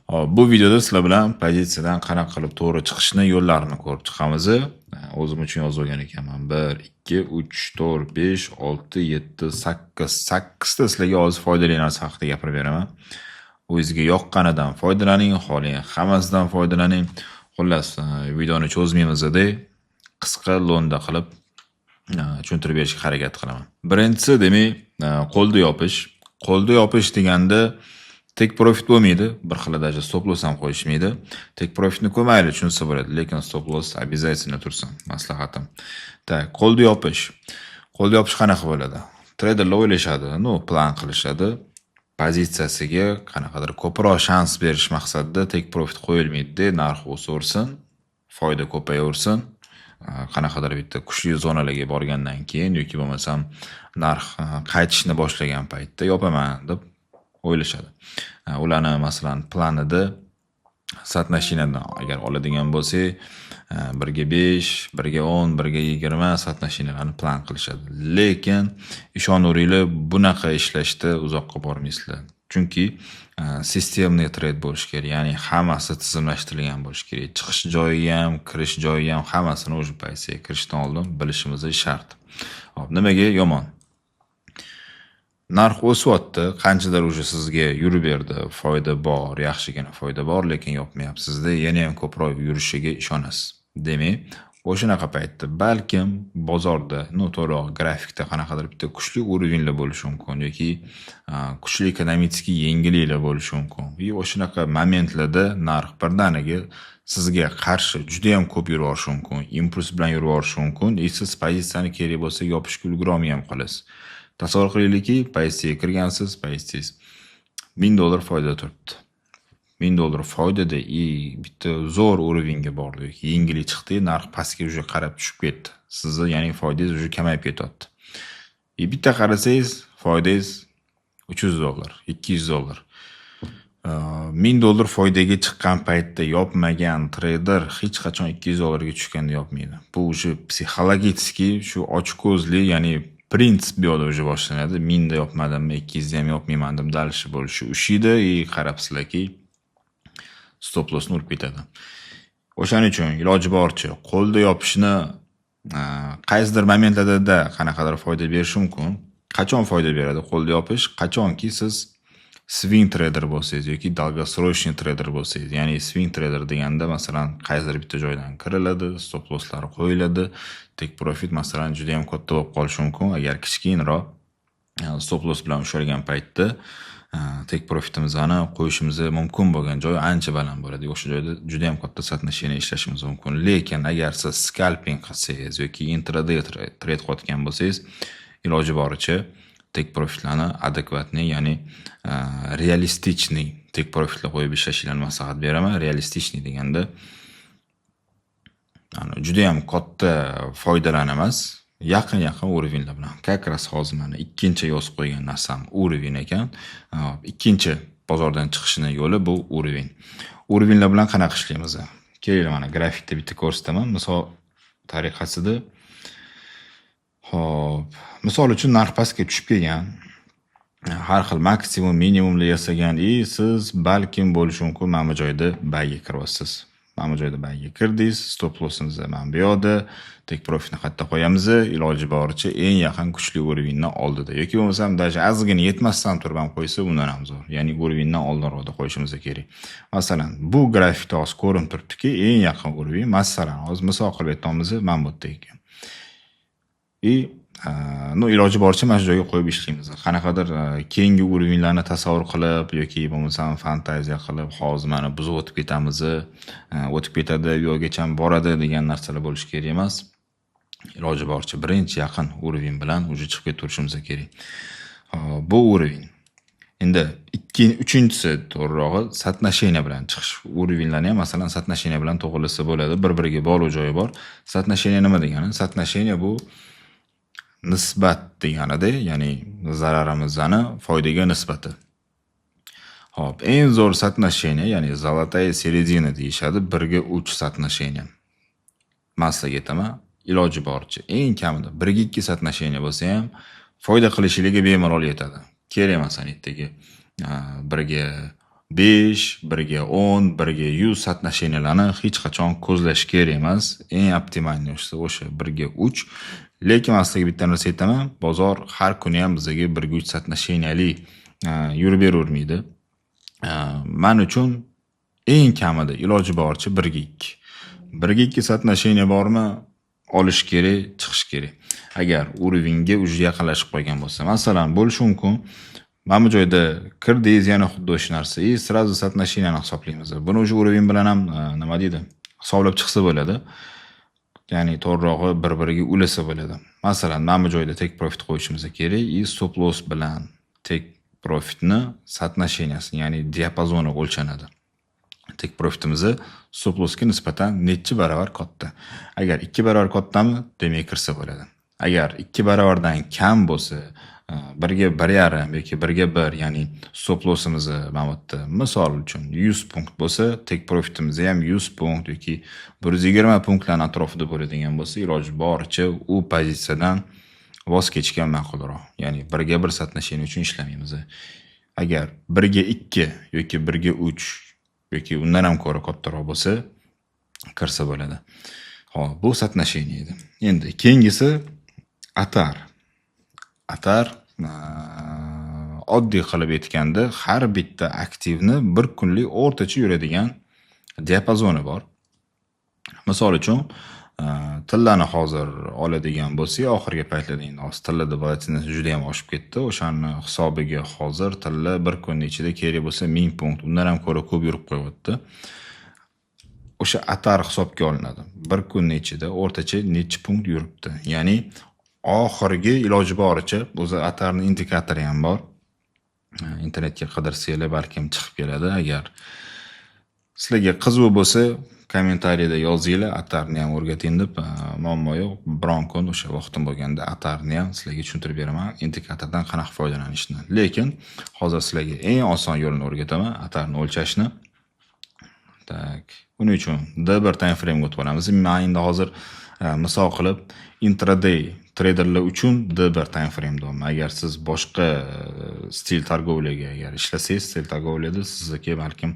Hop, bu videoda sizlar bilan pozitsiyadan qanaqa qilib to'g'ri chiqishni yo'llarini ko'rib chiqamiz. O'zim uchun yozib olgan ekanman. 1, 2, 3, 4, 5, 6, 7, 8. 8 ta sizlarga hozir foydali narsa haqida gapirib beraman. O'zingizga yoqqanidan foydalaning, xohlang hammasidan foydalaning. Xullas, videoni cho'zmaymiz-da, qisqa lo'nda qilib tushuntirib berishga harakat qilaman. Birinchisi, demak, qo'lda yopish. Qo'lda yopish deganda tek profit bo'lmaydi, bir xil darajada stop loss ham qo'yishmaydi. Tek profitni ko'mayli tushunsa bo'ladi, lekin stop loss обязательно tursin, maslahatim. Tak, qo'lda yopish. Qo'lda yopish qanaqa bo'ladi? Traderlar o'ylashadi, plan qilishadi. Pozitsiyasiga qanaqadir ko'proq shans berish maqsadida tek profit qo'yilmaydi, narx o'saversin, foyda ko'payaversin. Qanaqadir bitta kuchli zonalarga borgandan keyin yoki bo'lmasam narx qaytishni boshlagan paytda yopaman deb o'ylashadi. Ularni masalan planida satnashinadan agar oladigan bo'lsak, 1 ga 5, 1 ga 10, 1 ga 20 satnashinalarni plan qilishadi. Lekin ishonaveringlar, bunaqa ishlashda uzoqqa bormaysizlar. Chunki sistemli trade bo'lish kerak, ya'ni hammasi tizimlashtirilgan bo'lish kerak. Chiqish joyi ham, kirish joyi ham hammasini o'sha pozitsiyaga kirishdan oldin bilishimiz shart. Hop, nimaga yomon? Narx o'syapti, qanchadir o'sha sizga yurib berdi, foyda bor, yaxshigina foyda bor, lekin yopmayapsizda, yana ham ko'proq yurishiga ishonasiz. Demak, o'shanaqa paytda balkim bozorda, to'g'riroq grafikda qanaqadir bitta kuchli o'rinlar bo'lishi mumkin yoki kuchli ekonomik yengilliklar bo'lishi mumkin. Va o'shanaqa momentlarda narx birdaniga sizga qarshi juda ham ko'p yuriborishi mumkin, impuls bilan yuriborishi mumkin. Siz pozitsiyani kerak bo'lsa yopishga ulgura olmay ham qolasiz. Tasavvur qilaylikki, pozitsiyaga kirgansiz, pozitsiyangiz $1000 foyda turibdi. $1000 foydada bitta zo'r o'ringa bordi, yengillik chiqdi, narx pastga уже qarab tushib ketdi. Sizni ya'ni foydangiz уже kamayib ketyapti. Bitta qarasangiz, foydangiz $300, $200. $1000 foydaga chiqqan paytda yopmagan trader hech qachon $200 ga tushganda yopmaydi. Bu уже psixologически shu ochko'zlik, ya'ni prinsip bu yo'lda уже boshlanadi. 1000 da yopmadimmi, 200 da ham yopmayman deb dalishi bo'lishi ushida, qarabsizlarki stop lossni urib ketadi. O'shaning uchun iloji boricha qo'lda yopishni qaysidir momentlarda qanaqadir foyda berishi mumkin. Qachon foyda beradi qo'lda yopish? Qachonki siz swing trader bo'lsangiz yoki долгосрочный trader bo'lsangiz. Ya'ni swing trader deganda masalan qaysidir bitta joydan kiriladi, stop losslari qo'yiladi, tek profit masalan juda ham katta bo'lib qolishi mumkin. Agar kichkinroq stop loss bilan ushlagan paytda tek profitimizni qo'yishimiz mumkin bo'lgan joy ancha baland bo'ladi. O'sha joyda juda ham katta satnashini ishlashimiz mumkin. Lekin agar siz scalping qilsangiz yoki intraday trade qilayotgan bo'lsangiz, iloji boricha tek profitlarni adekvatni, ya'ni realistichni tek profitlar qo'yib ishlashinglarni maslahat beraman. Realistichni deganda juda ham katta foydalar emas, yaqin o'rinlar bilan. Как раз hozir mana ikkinchi yozib qo'ygan narsam o'rin ekan. Ikkinchi bozordan chiqishning yo'li bu o'rin. O'rinlar bilan qanaqa ishlaymiz? Keling, mana grafikda bitta ko'rsataman. Misol tariqasida hop, misol uchun narx pastga tushib kelgan, har xil maksimum, minimumlar yasagan, siz balkim bo'lishi mumkin mana bu joyda bayga kiryapsiz. Mana bu joyda bayga kirdingiz, stop lossimiz mana bu yoqda, tek profitni qayerda qo'yamiz, iloji boricha eng yaqin kuchli o'rindan oldida yoki bo'lmasam даже ozgina yetmasdan turib ham qo'ysa bundan ham zo'r. Ya'ni o'rindan oldinroqda qo'yishimiz kerak. Masalan, bu grafikda hozir ko'rinib turibdiki, eng yaqin o'rin, masalan, hozir misol qilib aytamiz, mana bu yerda ekan. Iloji boricha mana shu joyga qo'yib ishlaymiz. Qanaqadir keyingi o'rinlarni tasavvur qilib yoki bo'lmasam fantaziya qilib, hozir mana biz o'tib ketamiz, o'tib ketadi, yo'lgacha boradi degan narsalar bo'lish kerak emas. Iloji boricha birinchi yaqin o'rin bilan uje chiqib keturishimiz kerak. Bu o'rin. Endi uchinchisi to'g'rirog'i satnashina bilan chiqish. O'rinlarni ham masalan satnashina bilan to'g'rilsa bo'ladi. Bir-biriga bog'liq joyi bor. Satnashina nima degani? Satnashina bu nisbat deganida, ya'ni zararimizni foydaga nisbati. Hop, eng zo'r satnashina, ya'ni zolotaya seredina deyishadi, 1 ga 3 satnashina. Massaga aytaman, iloji boricha eng kamida 1 ga 2 satnashina bo'lsa ham foyda qilishiga bemalol yetadi. Kerak emas ertaga 1 ga 5, biriga 10, biriga 100 соотношениyalarni hech qachon ko'zlash kerak emas. Eng optimalnisi o'sha 1 ga 3. Lekin men sizga bitta narsa aytaman, bozor har kuni ham bizga 1 ga 3 соотношениялi yurib beravermaydi. Men uchun eng kamida iloji boricha 1 ga 2. 1 ga 2 соотношение bormi, olish kerak, chiqish kerak. Agar urovingga uje yaqinlashib qolgan bo'lsa, masalan, bo'lishi mumkin. Mana bu joyda kirdingiz, yana xuddi o'sha narsa. Sразу соотношенияni hisoblaymiz. Buni uje uroving bilan ham nima deydi? Hisoblab chiqsa bo'ladi. Ya'ni to'g'rirog'i bir-biriga ulasa bo'ladi. Masalan, mana bu joyda take profit qo'yishimiz kerak. Stop loss bilan take profitni соотношениясini, ya'ni diapazoni o'lchanadi. Take profitimizni stop lossga nisbatan necha barobar katta. Agar 2 barobar kattami, demak kirsa bo'ladi. Agar 2 barobardan kam bo'lsa, 1 ga 1,5 yoki 1 ga 1, ya'ni stop lossimizni mana bu yerda misol uchun 100 punkt bo'lsa, take profitimiz ham 100 punkt yoki 120 punktlar atrofida bo'ladigan bo'lsa, iloji boricha u pozitsiyadan voz kechgan ma'qulroq. Ya'ni 1 ga 1 соотношение uchun ishlamaymiz. Agar 1 ga 2 yoki 1 ga 3 yoki undan ham ko'ra kattaroq bo'lsa, kirsa bo'ladi. Xo'p, bu соотношение edi. Endi keyingisi atar. Atar oddiy qilib aytganda har bitta aktivni bir kunlik o'rtacha yuradigan diapazoni bor. Misol uchun tillani hozir oladigan bo'lsak, oxirgi paytlarda endi tillada volatilность juda ham oshib ketdi. O'shani hisobiga hozir tilla bir kun ichida kerak bo'lsa 1000 punkt, undan ham ko'ra ko'p yurib qo'yapti. O'sha atar hisobga olinadi. Bir kun ichida o'rtacha necha punkt yuribdi. Ya'ni oxirgi iloji boricha o'zi atarning indikatori ham bor. Internetga qidirsanglar balkim chiqib keladi. Agar sizlarga qiziq bo'lsa, kommentariyada yozinglar, atarni ham o'rgating deb. Muammo yo'q. Biron kun o'sha vaqtim bo'lganda atarni ham sizlarga tushuntirib beraman, indikatordan qanaqa foydalanishni. Lekin hozir sizlarga eng oson yo'lini o'rgataman, atarni o'lchashni. Tak, buning uchun D1 time frame ga o'tib olamiz. Men endi hozir misol qilib intraday traderlar uchun D1 time frame deyman. Agar siz boshqa stil targovliga agar ishlasangiz, stil targovlida sizga balkim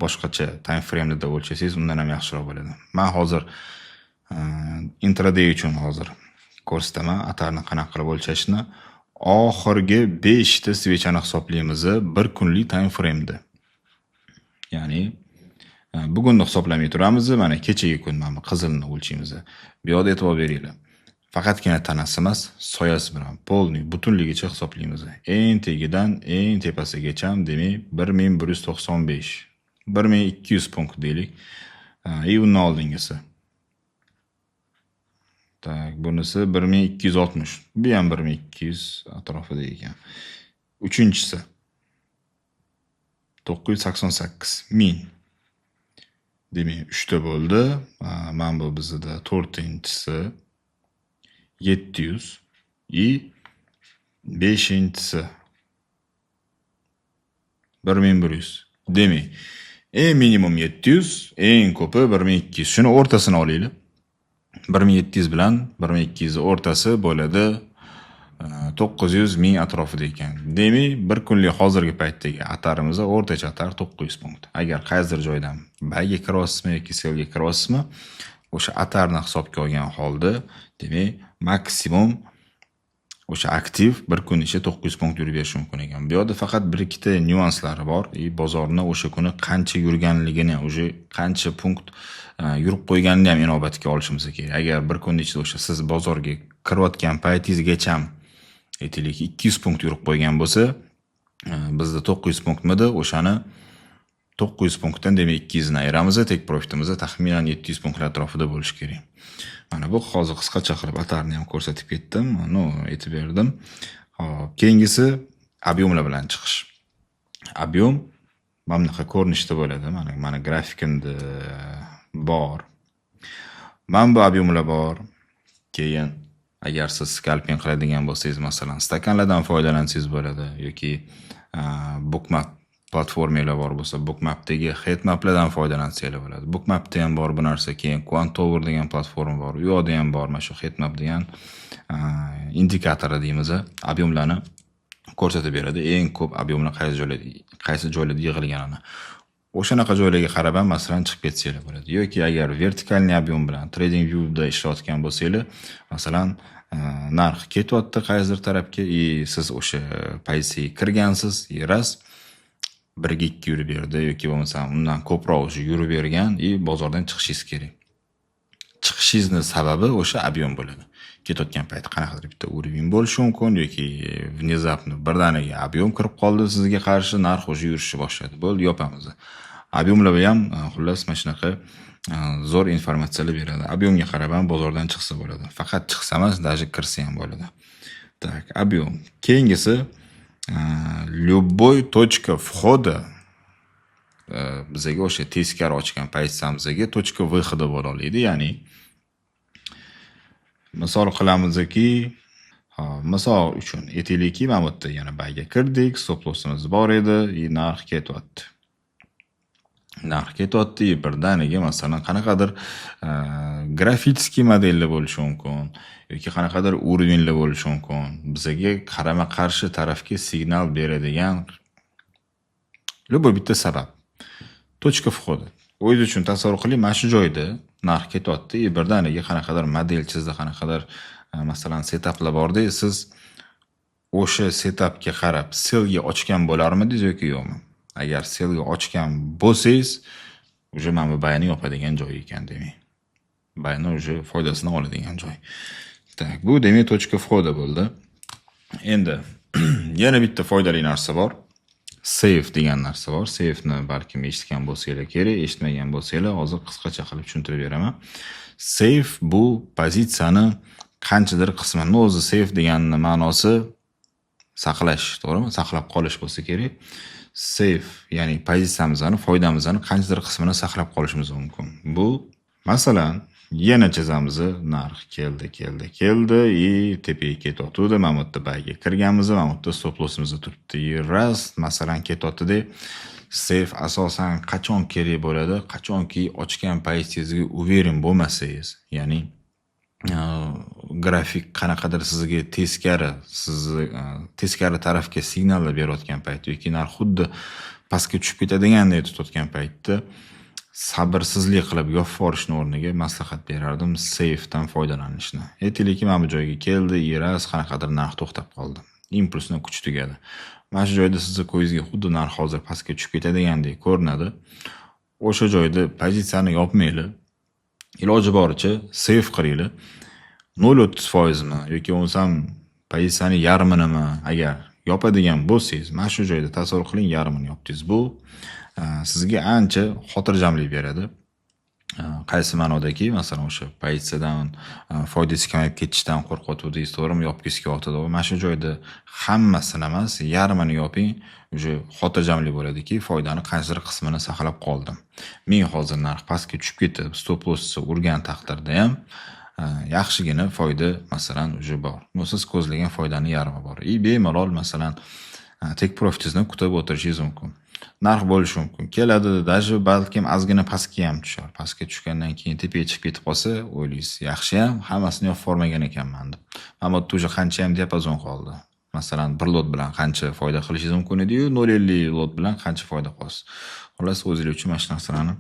boshqacha time framelarda o'lchasangiz, undan ham yaxshiroq bo'ladi. Men hozir intraday uchun hozir ko'rsataman atarni qanaqa qilib o'lchashni. Oxirgi 5 ta swechani hisoblaymiz bir kunlik time frame da. Ya'ni bugunni hisoblamay turamiz, mana kechagi kun mana qizilni o'lchaymiz. Bu yerda e'tibor beringlar. Faqatgina tanasi emas, soyasi bilan polni butunligicha hisoblaymiz. Eng tegidan eng tepasigacha, demak 1195, 1200 punkt deylik. Undan oldingisi. Tak, bunisi 1260. Bu ham 1200 atrofida ekan. Uchinchisi 988 ming. Demek 3'te bo'ldi. Mana bu bizda 4-inchisi 700 и 5-inchisi 1100. Demek eng minimum 700, eng ko'pi 1200. Shuni o'rtasini olaylik. 1700 bilan 1200 o'rtasi bo'ladi 900 ming atrofida ekan. Demak, bir kunlik hozirgi paytdagi atarimiz o'rtacha atar 900 punkt. Agar qaysidir joydan bayga kiryapsizmi yoki selga kiryapsizmi, o'sha atarni hisobga olgan holda, demak, maksimum o'sha aktiv bir kun ichida 900 punkt yurib berishi mumkin ekan. Bu yerda faqat bir ikkita nyuanslari bor. Bozorni o'sha kuni qancha yurganligini, o'sha qancha punkt yurib qo'yganini ham inobatga olishimiz kerak. Agar bir kun ichida o'sha siz bozorga kirayotgan paytingizgacha aytaylik 200 punkt yurib qo'ygan bo'lsa, bizda 900 punktmidi, o'shani 900 punktdan demak 200 ni ayiramiz, tek profitimiz taxminan 700 punktlar atrofida bo'lishi kerak. Mana bu hozir qisqacha qilib atarni ham ko'rsatib ketdim, aytib berdim. Xo'p, keyingisi ob'yomlar bilan chiqish. Ob'yom mana bunaqa ko'rinishda bo'ladi. Mana grafikimda bor. Mana bu ob'yomlar bor. Keyin agar siz scalping qiladigan bo'lsangiz, masalan, stakanlardan foydalansangiz bo'ladi yoki bookmap platformalar bor bo'lsa, bookmapdagi heatmaplardan foydalansanglar bo'ladi. Bookmapda ham bor bu narsa, keyin Quantover degan platforma bor. U yerda ham bor mana shu heatmap degan indikator deymiz, ob'yomlarni ko'rsatib beradi. Eng ko'p ob'yomlar qaysi joylarda yig'ilganini. O'shanaqa joylarga qarab ham masalan chiqib ketsanglar bo'ladi. Yoki agar vertikalniy ob'yom bilan trading viewda ishlayotgan bo'lsanglar, masalan, narx ketyapti qaysidir tarafga, siz o'sha pozitsiyaga kirgansiz, ras 1-2 yurib berdi yoki bo'lmasa undan ko'proq o'sha yurib bergan, bozordan chiqishingiz kerak. Chiqishingizning sababi o'sha ob'yom bo'ladi. Ketayotgan payt qanaqadir bitta уровень bo'lishi mumkin yoki внезапно birdaniga ob'yom kirib qoldi, sizga qarshi narx o'sha yurishni boshladi. Bo'ldi, yopamiz. Ob'yomlar ham xullas mana shunaqa zo'r informatsiyalar beradi. Ob'yomga qarab ham bozordan chiqsa bo'ladi. Faqat chiqsa emas, даже kirsa ham bo'ladi. Так, объем. Keyingisi любой точка входа bizga o'sha teskari ochgan pozitsiyamizga точка выхода bo'la oladi. Ya'ni misol qilamizki, misol uchun aytaylikki, mana bu yerda yana bayga kirdik, stop lossimiz bor edi, narx ketyapti. Narx ketyapti, birdaniga masalan qanaqadir grafitskiy modellar bo'lishi mumkin yoki qanaqadir уровеньlar bo'lishi mumkin. Bizga qarama-qarshi tarafga signal beradigan любой bitta sabab. Точка входа. O'zingiz uchun tasavvur qiling, mana shu joyda narx ketyapti, birdaniga qanaqadir modelchizda qanaqadir masalan setaplar borda, siz o'sha setapga qarab sellga ochgan bo'larmidingiz yoki yo'qmi? Agar sellga ochgan bo'lsangiz, уже mana bu bayni yopadigan joy ekan demak. Bayni уже foydasini oladigan joy. Так, bu demak точка входа bo'ldi. Endi yana bitta foydali narsa bor. Safe degan narsa bor. Safeni balkim eshitgan bo'lsanglar kerak, eshitmagan bo'lsanglar hozir qisqacha qilib tushuntirib beraman. Safe bu pozitsiyani qanchadir qismini, o'zi safe deganning ma'nosi saqlash, to'g'rimi? Saqlab qolish bo'lsa kerak. Safe, ya'ni pozitsiyamizni, foydamizni qanchadir qismini saqlab qolishimiz mumkin. Bu masalan yana chizamiz, narx keldi, tepaga ketyapti, mana bu yerda bayga kirganmiz, mana bu yerda stop lossimiz turibdi. Ras, masalan ketyapti-da, safe asosan qachon kerak bo'ladi? Qachonki ochgan pozitsiyangizga uverin bo'lmasangiz, ya'ni grafik qanaqadir sizga teskari tarafga signallar berayotgan payt yoki narx xuddi pastga tushib ketadigandek tutayotgan paytda sabrsizlik qilib yopib yuborishni o'rniga maslahat berardim safedan foydalanishni. Aytaylikki, mana bu joyga keldi, ras qanaqadir narx to'xtab qoldi. Impulsning kuchi tugadi. Mana shu joyda sizni ko'zingizga xuddi narx hozir pastga tushib ketadigandek ko'rinadi. O'sha joyda pozitsiyani yopmanglar. Iloji boricha safe qilinglar. 0.30% mi yoki bo'lmasam pozitsiyani yarminimi agar yopadigan bo'lsangiz, mana shu joyda tasavvur qiling, yarmini yopdingiz. Bu sizga ancha xotirjamlik beradi. Qaysi ma'nodaki, masalan o'sha pozitsiyadan foydasi kamayib ketishidan qo'rqyapsiz, to'g'rimi? Yopgisi kelyapti. Mana shu joyda hammasini emas, yarmini yoping, o'sha xotirjamlik bo'ladiki, foydani qanchadir qismini saqlab qoldim. Men hozir narx pastga tushib ketib, stop lossni urgan taqdirda ham yaxshigina foyda masalan o'sha bor. Siz ko'zlagan foydani yarmi bor. Bemalol masalan tek profitingizni kutib o'tirishingiz mumkin. Narx bo'lishi mumkin. Keladi, даже balkim ozgina pastga ham tushar. Pastga tushgandan keyin tepaga chiqib ketib qolsa, o'ylaysiz, yaxshi ham hammasini yopib formagan ekanman deb. Ammo o'sha qancha ham diapazon qoldi. Masalan, 1 lot bilan qancha foyda qilishingiz mumkin edi-yu, 0.50 lot bilan qancha foyda qolasiz. Xullas, o'zingiz uchun mana shu narsalarni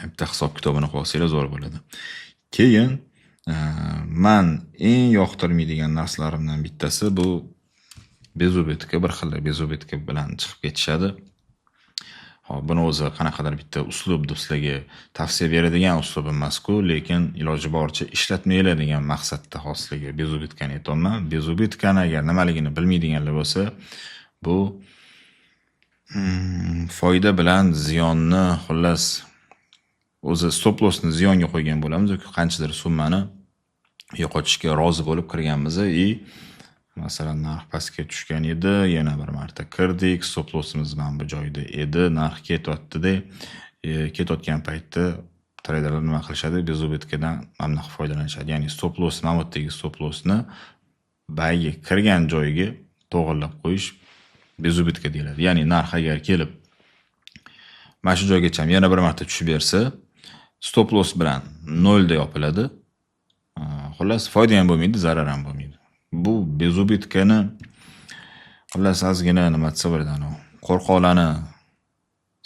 bitta hisob kitobini qilib olsangiz zo'r bo'ladi. Keyin men eng yoqtirmaydigan narsalarimdan bittasi bu bezubetka, bir xil bezubetka bilan chiqib ketishadi. Hop, buni o'zi qanaqadir bitta uslub deb sizlarga tavsiya beradigan uslub emas-ku, lekin iloji boricha ishlatmaylar degan maqsadda xosligi bezubetkani aytaman. Bezubetkani agar nimaligini bilmaydiganlar bo'lsa, bu foyda bilan ziyonni, xullas o'zi stop lossni ziyonga qo'ygan bo'lamiz yoki qanchadir summani yo'qotishga rozi bo'lib kirganmiz masalan narx pastga tushgan edi, yana bir marta kirdik, stop lossimiz mana bu joyda edi, narx ketyapti-da, ketayotgan paytda traderlar nima qilishadi? Bezubetkadan mamnun foydalanishadi. Ya'ni stop loss, mana bu yerdagi stop lossni bayga kirgan joyiga to'g'irlab qo'yish bezubetka deyiladi. Ya'ni narx agar kelib mana shu joygacha yana bir marta tushib bersa, stop loss bilan 0 da yopiladi. Xullas, foyda ham bo'lmaydi, zarar ham bo'lmaydi. Bu bezubetkani Xullas ozgina nima desa bo'ladi, qo'rqoqlarni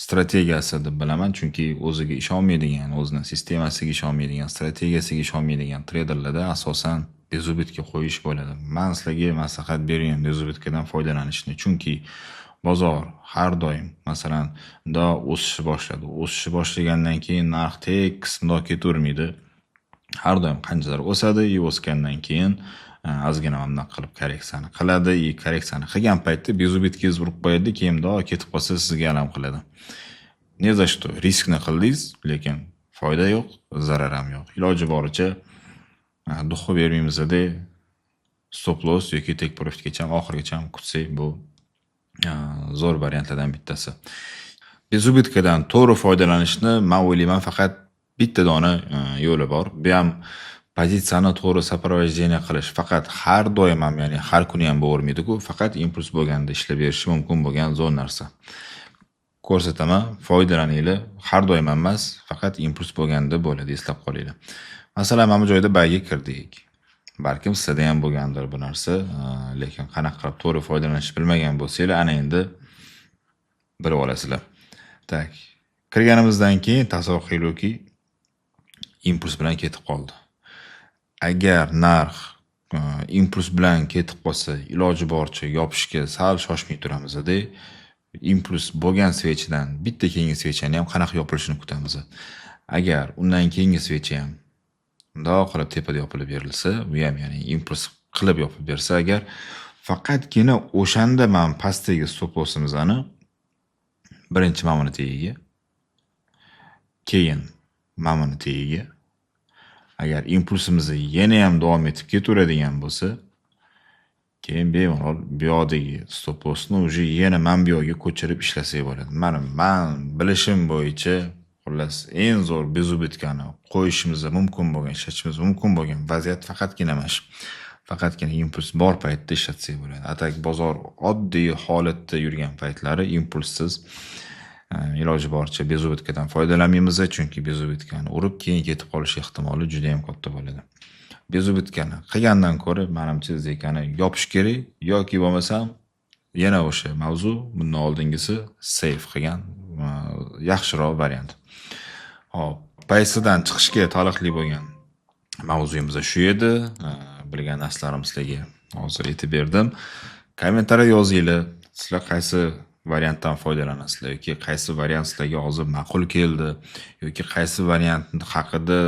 strategiyasi deb bilaman, chunki o'ziga ishonmaydigan, o'zining sistemasiga ishonmaydigan, strategiyasiga ishonmaydigan treyderlarda asosan bezubitga qo'yish bo'ladi. Men sizlarga maslahat beraman bezubitkadan foydalanishni, chunki bozor har doim, masalan, o'sishni boshladi. O'sishni boshlagandan keyin narx tekis bundoq ketavermaydi. Har doim qanchalar o'sadi, o'sgandan keyin ozgina bundoq qilib korreksiyani qiladi, korreksiyani qilgan paytda bezubitkingiz urib qo'yadi, keyin bundoq ketib qolsa sizga alam qiladi. Ne za что riskni qildingiz, lekin foyda yo'q, zarar ham yo'q. Iloji boricha duxu bermaymiz-da, stop loss yoki take profitgacha oxirigacha kutsak, bu zo'r variantlardan bittasi. Bezubitkadan to'g'ri foydalanishni men o'ylayman faqat bitta dona yo'li bor. Bu ham pozitsiyani to'g'ri soprovождение qilish. Faqat har doim ham, ya'ni har kuni ham bo'lavermaydi-ku, faqat impuls bo'lganda ishlab berishi mumkin bo'lgan zo'r narsa. Ko'rsataman, foydalaninglar. Har doim emas, faqat impuls bo'lganda bo'ladi, eslab qolinglar. Masalan, mana bu joyda bayga kirdik. Balkim sizda ham bo'lgandir bu narsa, lekin qanaqa qilib to'g'ri foydalanishni bilmagan bo'lsanglar, ana endi bilib olasizlar. Tak, kirganimizdan keyin tasavvur qilaylikki, impuls bilan ketib qoldi. Agar narx impuls bilan ketib qolsa, iloji boricha yopishga sal shoshmay turamiz-da. Impuls bo'lgan svechidan bitta keyingi svechani ham qanaqa yopilishini kutamiz. Agar undan keyingi svechi ham bundoq qilib tepada yopilib berilsa, bu ham ya'ni impuls qilib yopib bersa, agar faqatgina o'shanda men pastdagi stop lossimizni birinchi mamuni tagiga, keyin mamuni tagiga, agar impulsimizni yana ham davom etib ketaveradigan bo'lsa, keyin bemalol bu yoqdagi stop lossni уже yana men bu yoqqa ko'chirib ishlasak bo'ladi. Men bilishim bo'yicha xullas eng zo'r bezubitkani qo'yishimiz mumkin bo'lgan, ishlatishimiz mumkin bo'lgan vaziyat faqatgina mana shu. Faqatgina impuls bor paytda ishlatsak bo'ladi. Atak bozor oddiy holatda yurgan paytlari impulssiz iloji boricha bezubitkadan foydalanmaymiz, chunki bezubitkani urib keyin ketib qolish ehtimoli juda ham katta bo'ladi. Bezubitkani qilgandan ko'ra menimcha zekani yopish kerak yoki bo'lmasam yana o'sha mavzu bundan oldingisi safe qilgan yaxshiroq variant. Hop, paysidan chiqishga taalluqli bo'lgan mavzuyimiz shu edi. Bilgan narslarim sizlarga hozir aytib berdim. Kommentariyada yozinglar, sizlar qaysi variantdan foydalanasizlar yoki qaysi variant sizlarga hozir ma'qul keldi yoki qaysi variant haqida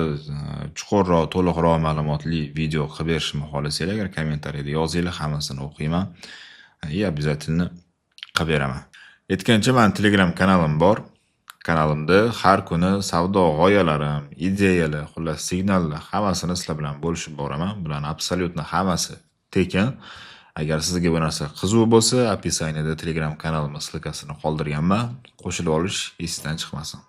chuqurroq, to'liqroq ma'lumotli video qilib berishimni xohlasanglar, agar kommentariyada yozinglar, hammasini o'qiyman. Обязательно qilib beraman. Aytgancha, men Telegram kanalim bor. Kanalimda har kuni savdo g'oyalarim, ideyalar, xullas signallar hammasini sizlar bilan bo'lishib boraman. Bularning absolyutni hammasi tekin. Agar sizga bu narsa qiziq bo'lsa, описаниеda Telegram kanalimning ссылкасini qoldirganman. Qo'shilib olish esingizdan chiqmasin.